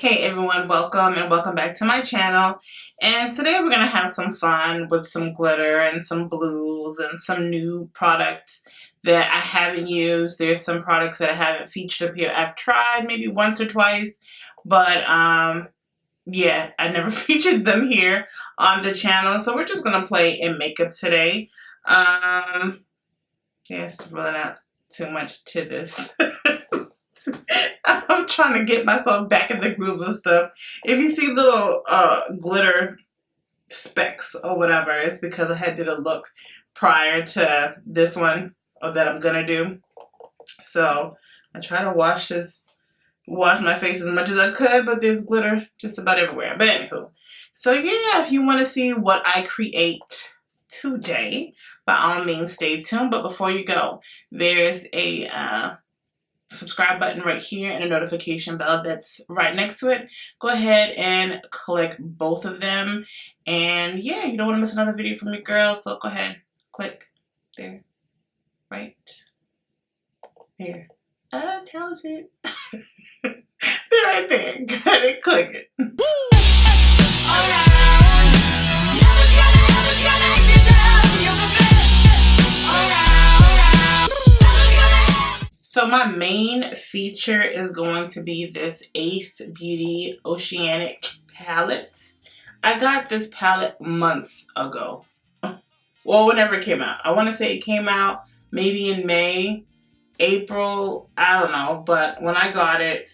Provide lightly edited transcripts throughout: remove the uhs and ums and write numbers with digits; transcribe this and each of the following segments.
Hey everyone, welcome and welcome back to my channel. And today we're going to have some fun with some glitter and some blues and some new products that I haven't used. There's some products that I haven't featured up here. I've tried maybe once or twice, but yeah, I never featured them here on the channel. So we're just going to play in makeup today. Yeah, it's really not too much to this. I'm trying to get myself back in the groove of stuff. If you see little glitter specks or whatever, it's because I had did a look prior to this one that I'm gonna do. So I try to wash my face as much as I could, but there's glitter just about everywhere. But anywho, so yeah, if you want to see what I create today, by all means stay tuned. But before you go, there's a subscribe button right here and a notification bell that's right next to it. Go ahead and click both of them. And yeah, you don't want to miss another video from me, girl. So go ahead, click there, right there. Talented. They're right there. Go ahead and click it. So my main feature is going to be this Acebeaute Oceanic Palette. I got this palette months ago. Well, whenever it came out. I want to say it came out maybe in May, April, I don't know. But when I got it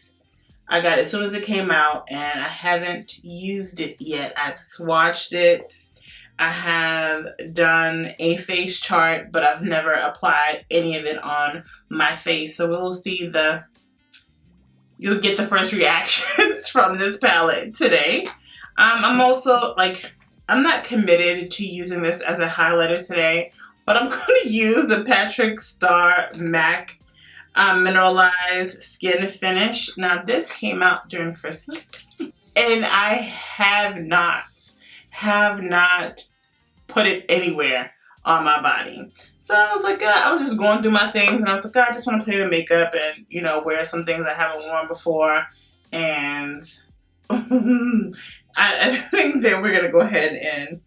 as soon as it came out, and I haven't used it yet. I've swatched it. I have done a face chart, but I've never applied any of it on my face. So we'll see you'll get the first reactions from this palette today. I'm also, I'm not committed to using this as a highlighter today, but I'm going to use the Patrick Star MAC Mineralize Skin Finish. Now this came out during Christmas, and I have not put it anywhere on my body. So I was like, I was just going through my things, and I was like, I just want to play with makeup and, you know, wear some things I haven't worn before. And I think that we're going to go ahead and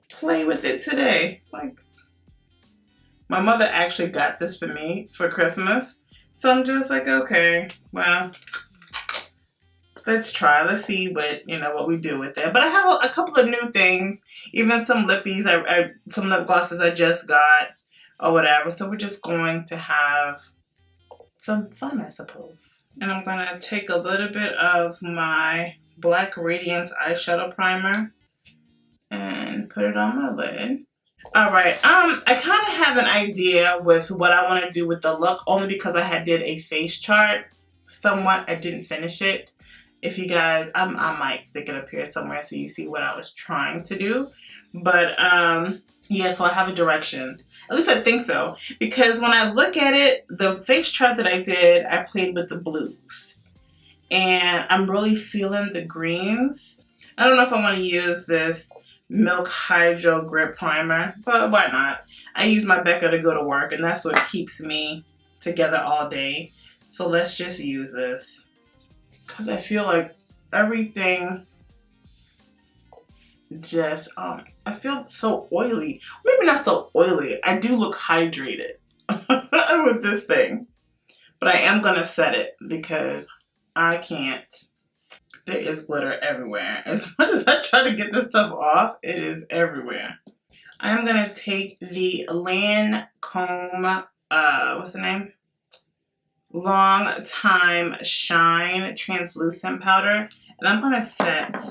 play with it today. My mother actually got this for me for Christmas. So I'm just like, okay, well, let's try. Let's see what we do with it. But I have a couple of new things, even some lippies, some lip glosses I just got or whatever. So we're just going to have some fun, I suppose. And I'm going to take a little bit of my Black Radiance eyeshadow primer and put it on my lid. All right, I kind of have an idea with what I want to do with the look, only because I did a face chart somewhat. I didn't finish it. If you guys, I might stick it up here somewhere so you see what I was trying to do. But yeah, so I have a direction. At least I think so. Because when I look at it, the face chart that I did, I played with the blues. And I'm really feeling the greens. I don't know if I want to use this Milk Hydro Grip Primer, but why not? I use my Becca to go to work, and that's what keeps me together all day. So let's just use this. Because I feel like everything just, I feel so oily. Maybe not so oily. I do look hydrated with this thing. But I am going to set it because I can't. There is glitter everywhere. As much as I try to get this stuff off, it is everywhere. I am going to take the Lancome, what's the name? Long Time Shine translucent powder, and I'm gonna set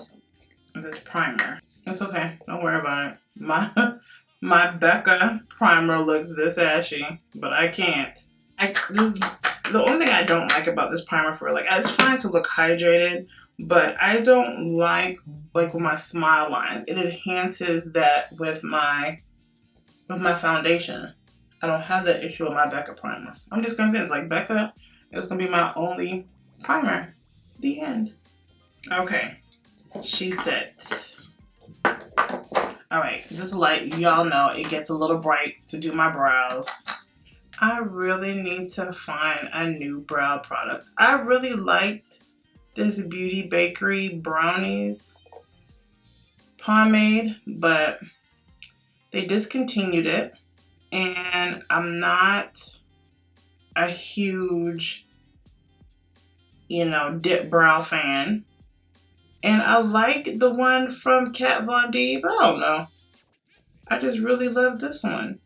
this primer. It's okay, don't worry about it. My Becca primer looks this ashy, but I can't. The only thing I don't like about this primer it's fine to look hydrated, but I don't like with my smile lines. It enhances that with my foundation. I don't have that issue with my Becca primer. I'm just going to get Becca is going to be my only primer. The end. Okay. She's set. Alright. This light, y'all know, it gets a little bright to do my brows. I really need to find a new brow product. I really liked this Beauty Bakery Brownies pomade, but they discontinued it, and I'm not a huge, dip brow fan. And I like the one from Kat Von D, but I don't know. I just really love this one.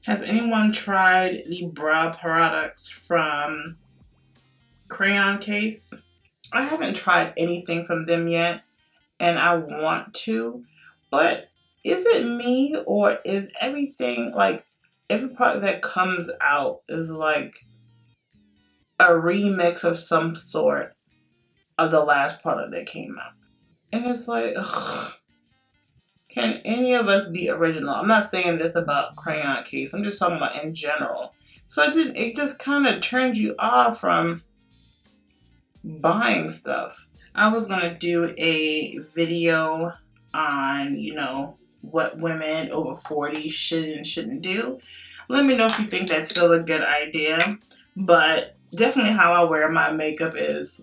Has anyone tried the brow products from Crayon Case? I haven't tried anything from them yet, and I want to, but is it me, or is everything, like, every product that comes out is like a remix of some sort of the last product that came out? And it's like, ugh, can any of us be original? I'm not saying this about Crayon Case, I'm just talking about in general. So it just kind of turns you off from buying stuff. I was gonna do a video on, what women over 40 should and shouldn't do. Let me know if you think that's still a good idea. But definitely how I wear my makeup is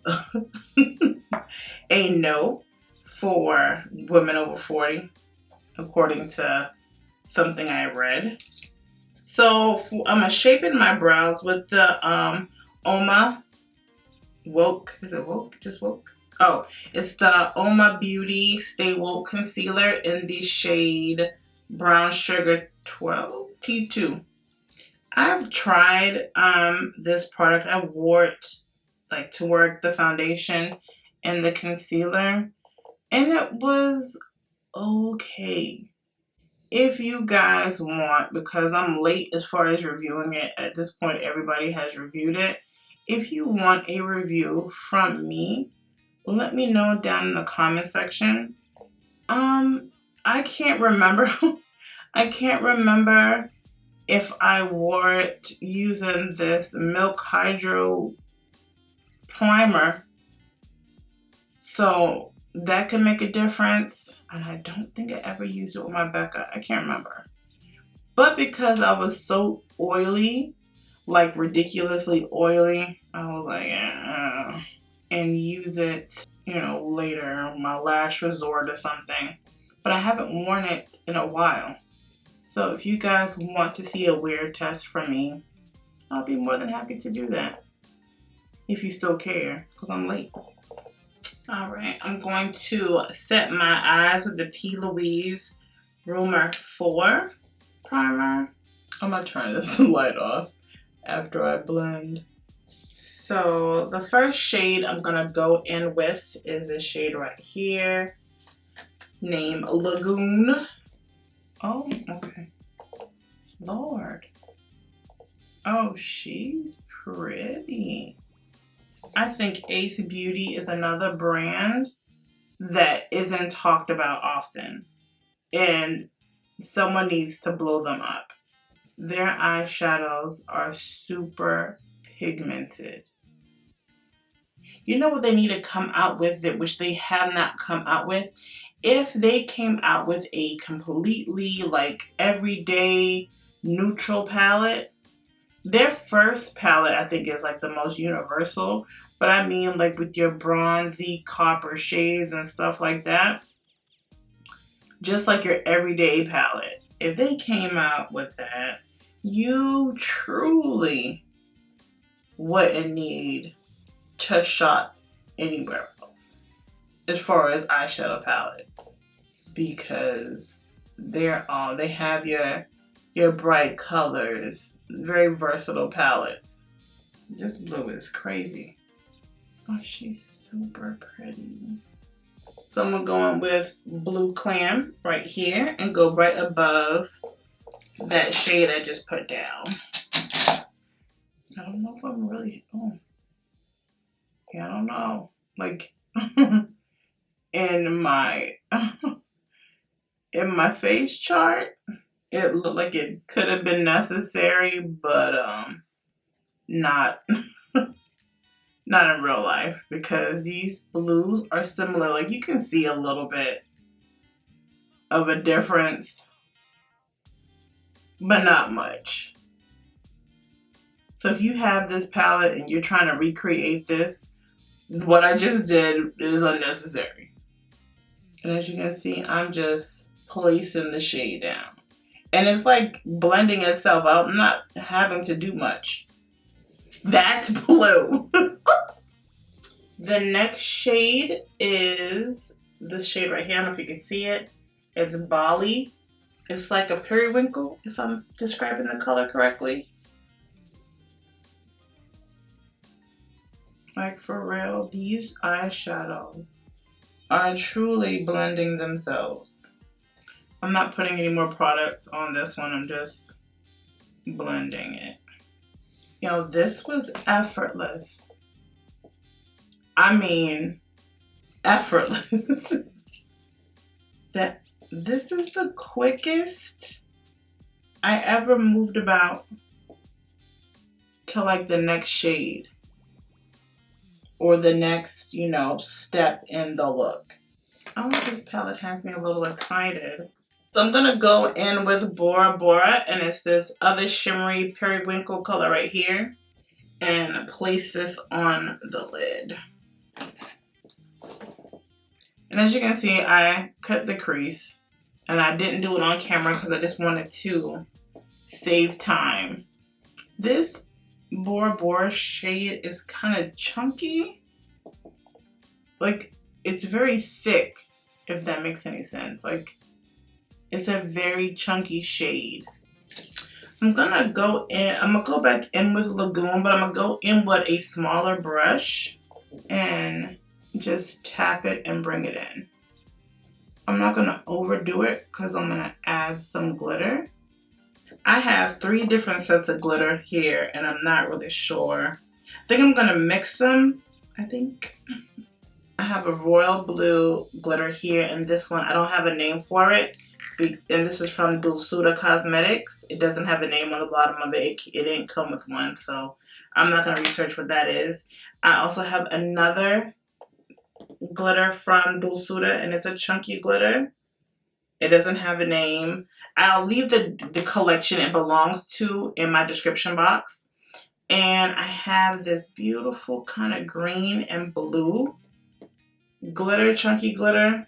a no for women over 40, according to something I read. So I'm shaping my brows with the Oma Woke. Is it Woke? Just Woke? Oh, it's the uomabeauty Stay Woke Concealer in the shade Brown Sugar T4N. I've tried this product. I wore it like to work, the foundation and the concealer, and it was okay. If you guys want, because I'm late as far as reviewing it, at this point everybody has reviewed it. If you want a review from me, let me know down in the comment section. I can't remember. I can't remember if I wore it using this Milk Hydro primer. So that could make a difference. And I don't think I ever used it with my Becca. I can't remember. But because I was so oily, like ridiculously oily, I was like, and use it, later, my last resort or something. But I haven't worn it in a while. So if you guys want to see a wear test from me, I'll be more than happy to do that. If you still care, because I'm late. Alright, I'm going to set my eyes with the Plouise Rumor 4 primer. I'm going to turn this light off after I blend. So the first shade I'm going to go in with is this shade right here, named Lagoon. Oh, okay. Lord. Oh, she's pretty. I think Acebeaute is another brand that isn't talked about often, and someone needs to blow them up. Their eyeshadows are super pigmented. You know what they need to come out with, that which they have not come out with? If they came out with a completely like everyday neutral palette. Their first palette I think is like the most universal, but I mean like with your bronzy copper shades and stuff like that, just like your everyday palette. If they came out with that, you truly wouldn't need to shop anywhere else as far as eyeshadow palettes, because they have your bright colors, very versatile palettes. This blue is crazy. Oh, she's super pretty. So I'm going with Blue Clam right here and go right above that shade I just put down. I don't know if I'm really, I don't know. Like in my face chart, it looked like it could have been necessary, but not not in real life, because these blues are similar. Like you can see a little bit of a difference, but not much. So if you have this palette and you're trying to recreate this what I just did is unnecessary. And as you can see, I'm just placing the shade down. And it's like blending itself out. I'm not having to do much. That's blue. The next shade is this shade right here. I don't know if you can see it. It's Bali. It's like a periwinkle, if I'm describing the color correctly. Like for real, these eyeshadows are truly blending themselves. I'm not putting any more products on this one. I'm just blending it. You know, this was effortless. I mean, effortless. This is the quickest I ever moved about to like the next shade or the next, you know, step in the look. Oh, this palette has me a little excited. So I'm gonna go in with Bora Bora, and it's this other shimmery periwinkle color right here, and place this on the lid. And as you can see, I cut the crease, and I didn't do it on camera because I just wanted to save time. This Bora Bora shade is kind of chunky. Like, it's very thick, if that makes any sense. Like, it's a very chunky shade. I'm gonna go back in with Lagoon, but I'm gonna go in with a smaller brush and just tap it and bring it in. I'm not gonna overdo it because I'm gonna add some glitter. I have 3 different sets of glitter here, and I'm not really sure. I think I'm gonna mix them. I have a royal blue glitter here, and this one, I don't have a name for it. And this is from dulzuracosmetics. It doesn't have a name on the bottom of it. It didn't come with one, so I'm not gonna research what that is. I also have another glitter from Dulzura, and it's a chunky glitter. It doesn't have a name. I'll leave the collection it belongs to in my description box. And I have this beautiful kind of green and blue glitter, chunky glitter.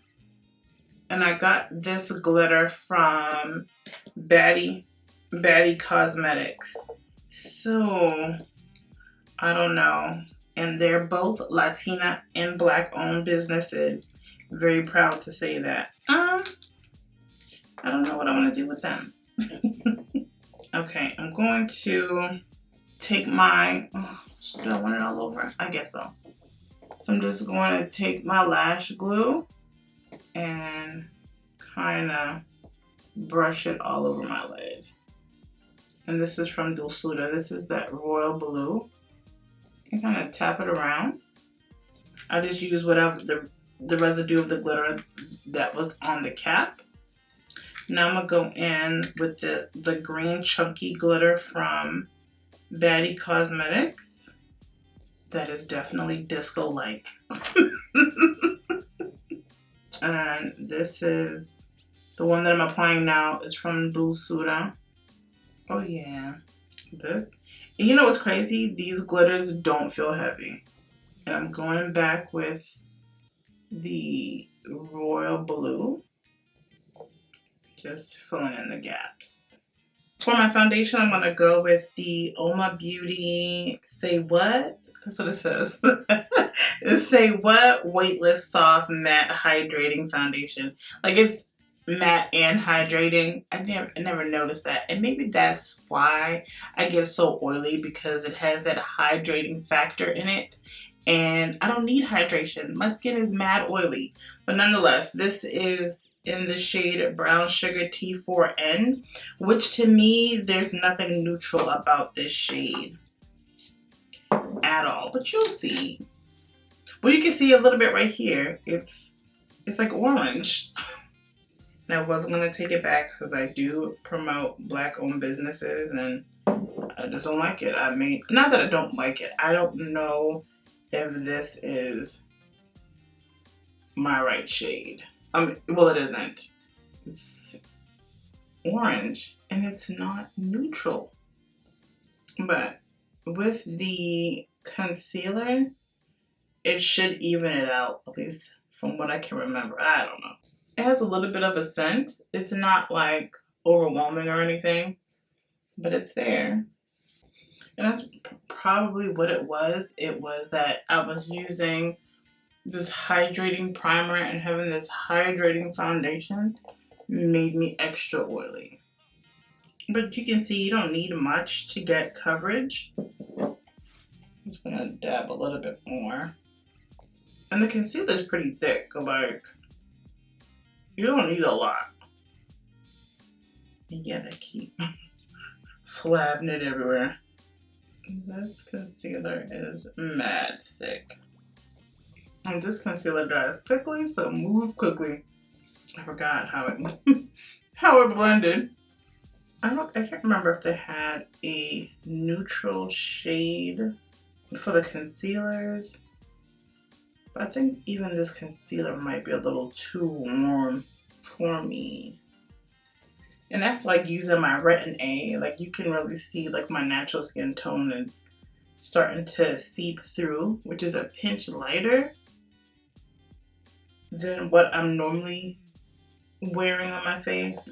And I got this glitter from Beautē Cosmetics. So, I don't know. And they're both Latina and Black owned businesses. Very proud to say that. I don't know what I want to do with them. Okay, I'm going to take my, do I want it all over? I guess so. So I'm just going to take my lash glue and kind of brush it all over my lid. And this is from Dulzura. This is that royal blue. And kind of tap it around. I just use whatever the residue of the glitter that was on the cap. Now I'm going to go in with the green chunky glitter from Beautē Cosmetics. That is definitely disco-like. And this is the one that I'm applying now is from Dulzura. Oh yeah, this. And you know what's crazy? These glitters don't feel heavy. And I'm going back with the royal blue. Just filling in the gaps. For my foundation, I'm going to go with the uomabeauty Say What? That's what it says. It's Say What Weightless Soft Matte Hydrating Foundation. Like, it's matte and hydrating. I never noticed that. And maybe that's why I get so oily, because it has that hydrating factor in it. And I don't need hydration. My skin is mad oily. But nonetheless, this is in the shade Brown Sugar T4N, which to me, there's nothing neutral about this shade at all. But you'll see. Well, you can see a little bit right here. It's like orange. And I was going to take it back because I do promote Black-owned businesses, and I just don't like it. Not that I don't like it. I don't know if this is my right shade. Well, it isn't. It's orange, and it's not neutral. But with the concealer, it should even it out, at least from what I can remember. I don't know. It has a little bit of a scent. It's not like overwhelming or anything, but it's there. And that's probably what it was. It was that I was using this hydrating primer and having this hydrating foundation made me extra oily. But you can see you don't need much to get coverage. I'm just gonna dab a little bit more. And the concealer is pretty thick, like, you don't need a lot. And yet I keep slabbing it everywhere. This concealer is mad thick. And this concealer dries quickly, so move quickly. I forgot how it how it blended. I can't remember if they had a neutral shade for the concealers. But I think even this concealer might be a little too warm for me. And after like using my Retin A, like you can really see like my natural skin tone is starting to seep through, which is a pinch lighter than what I'm normally wearing on my face.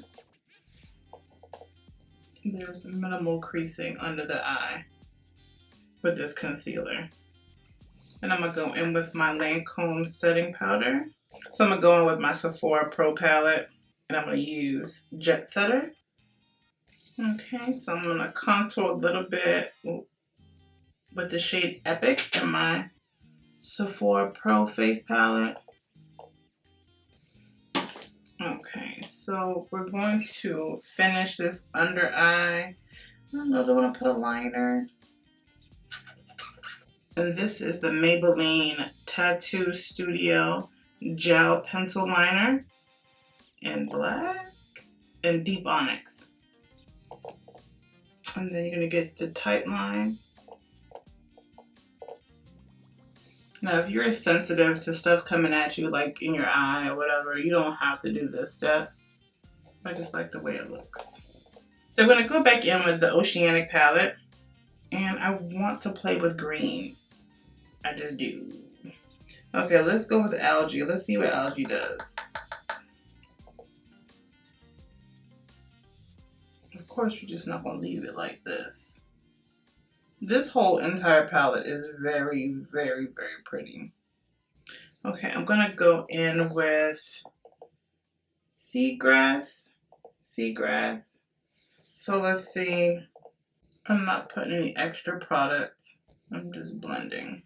There's minimal creasing under the eye with this concealer. And I'm going to go in with my Lancome setting powder. So I'm going to go in with my Sephora Pro palette. And I'm going to use Jet Setter. Okay, so I'm going to contour a little bit with the shade Epic in my Sephora Pro face palette. Okay, so we're going to finish this under eye. I don't know if I want to put a liner. And this is the Maybelline Tattoo Studio Gel Pencil Liner in black and deep onyx. And then you're going to get the tight line. Now, if you're sensitive to stuff coming at you, like in your eye or whatever, you don't have to do this step. I just like the way it looks. So I'm going to go back in with the Oceanic Palette. And I want to play with green. I just do. Okay, let's go with Algae. Let's see what Algae does. Of course, you're just not going to leave it like this. This whole entire palette is very, very, very pretty. Okay, I'm going to go in with Seagrass. So let's see. I'm not putting any extra products. I'm just blending.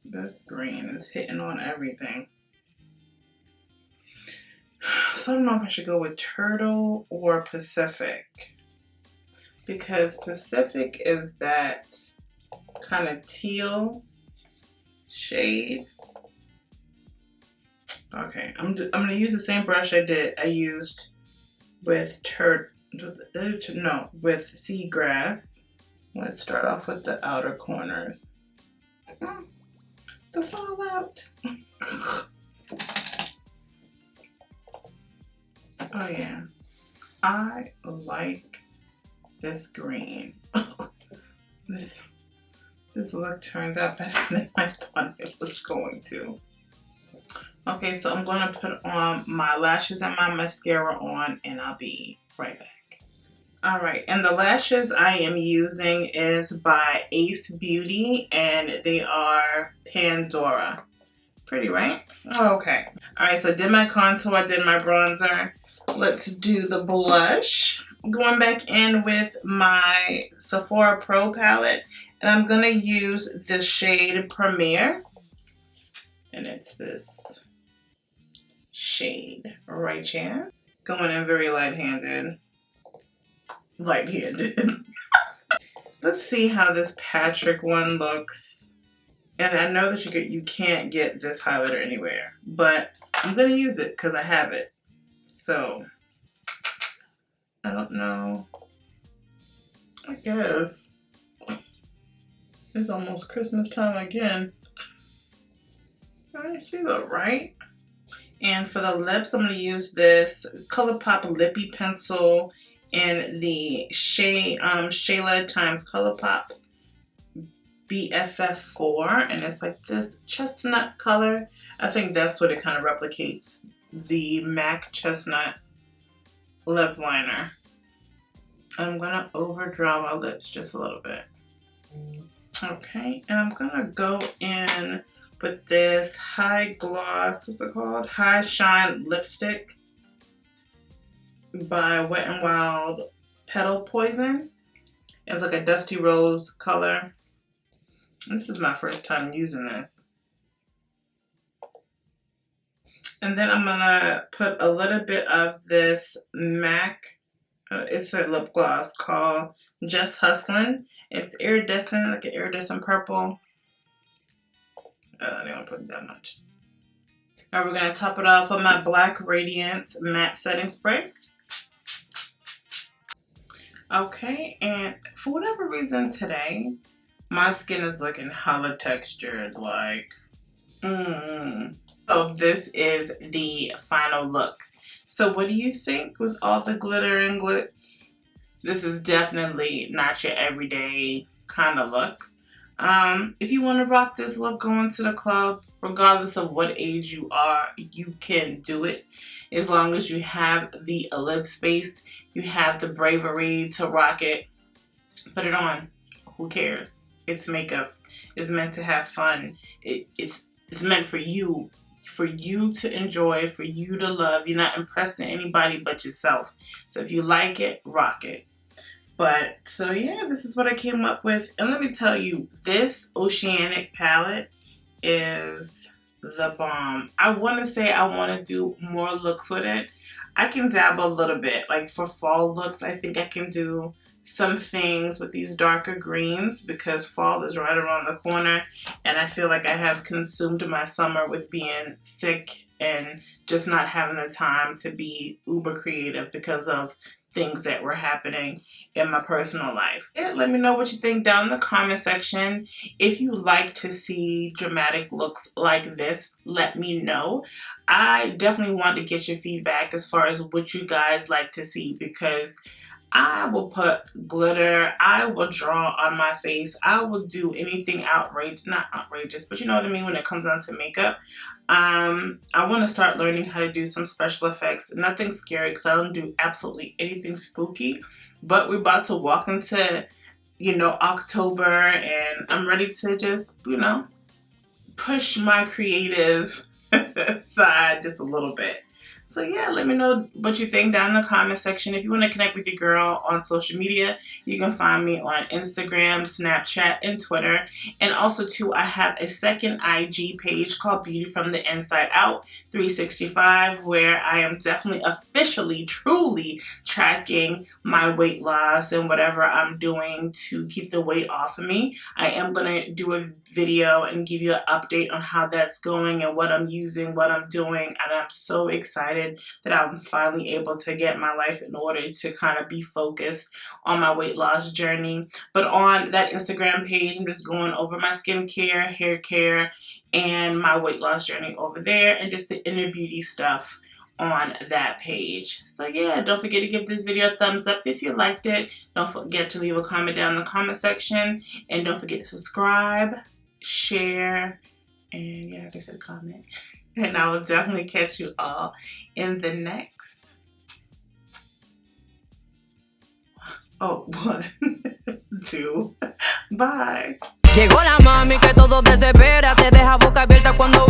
This green is hitting on everything. So I don't know if I should go with Turtle or Pacific. Because Pacific is that kind of teal shade. Okay, I'm gonna use the same brush I used with with Seagrass. Let's start off with the outer corners. The fallout. Oh yeah, I like this green. This look turns out better than I thought it was going to. Okay, so I'm going to put on my lashes and my mascara on, and I'll be right back. Alright, and the lashes I am using is by Ace Beauty, and they are Pandora. Pretty, right? Okay. Alright, so I did my contour, I did my bronzer. Let's do the blush. Going back in with my Sephora Pro palette, and I'm going to use the shade Premier. And it's this shade right here. Going in very light-handed. Let's see how this Patrick one looks. And I know that you can't get this highlighter anywhere, but I'm going to use it because I have it. So, I don't know. I guess. It's almost Christmas time again. She's alright. And for the lips, I'm going to use this ColourPop Lippy Pencil in the shade Shayla times ColourPop BFF4, and it's like this chestnut color. I think that's what it kind of replicates the MAC Chestnut lip liner. I'm gonna overdraw my lips just a little bit. Okay, and I'm gonna go in with this high gloss, what's it called? High Shine lipstick by Wet n Wild Petal Poison. It's like a dusty rose color. This is my first time using this. And then I'm gonna put a little bit of this MAC, it's a lip gloss called Just Hustlin'. It's iridescent, like an iridescent purple. I don't want to put that much. Now we're gonna top it off with my Black Radiance Matte Setting Spray. Okay, and for whatever reason today, my skin is looking hella textured, like, So this is the final look. So what do you think with all the glitter and glitz? This is definitely not your everyday kind of look. If you want to rock this look going to the club, regardless of what age you are, you can do it. As long as you have the lid space, you have the bravery to rock it, put it on. Who cares? It's makeup. It's meant to have fun. It's meant for you to enjoy, for you to love. You're not impressing anybody but yourself. So if you like it, rock it. But so yeah, this is what I came up with. And let me tell you, this Oceanic palette is the bomb. I want to say I want to do more looks with it. I can dabble a little bit. Like for fall looks, I think I can do some things with these darker greens because fall is right around the corner, and I feel like I have consumed my summer with being sick and just not having the time to be uber creative because of things that were happening in my personal life. Yeah, let me know what you think down in the comment section. If you like to see dramatic looks like this, let me know. I definitely want to get your feedback as far as what you guys like to see, because I will put glitter, I will draw on my face, I will do anything outrageous, not outrageous, but you know what I mean when it comes down to makeup. I want to start learning how to do some special effects. Nothing scary because I don't do absolutely anything spooky, but we're about to walk into, October, and I'm ready to just, push my creative side just a little bit. So yeah, let me know what you think down in the comment section. If you want to connect with your girl on social media, you can find me on Instagram, Snapchat, and Twitter. And also too, I have a second IG page called Beauty from the Inside Out 365, where I am definitely officially, truly tracking my weight loss and whatever I'm doing to keep the weight off of me. I am going to do a video and give you an update on how that's going and what I'm using, what I'm doing, and I'm so excited that I'm finally able to get my life in order to kind of be focused on my weight loss journey. But on that Instagram page, I'm just going over my skincare, hair care, and my weight loss journey over there, and just the inner beauty stuff on that page. So yeah, don't forget to give this video a thumbs up if you liked it. Don't forget to leave a comment down in the comment section, and don't forget to subscribe, share, and yeah, like I said, comment. And I will definitely catch you all in the next. 1, 2, bye. Llegó la mami que todo desespera, te deja boca abierta cuando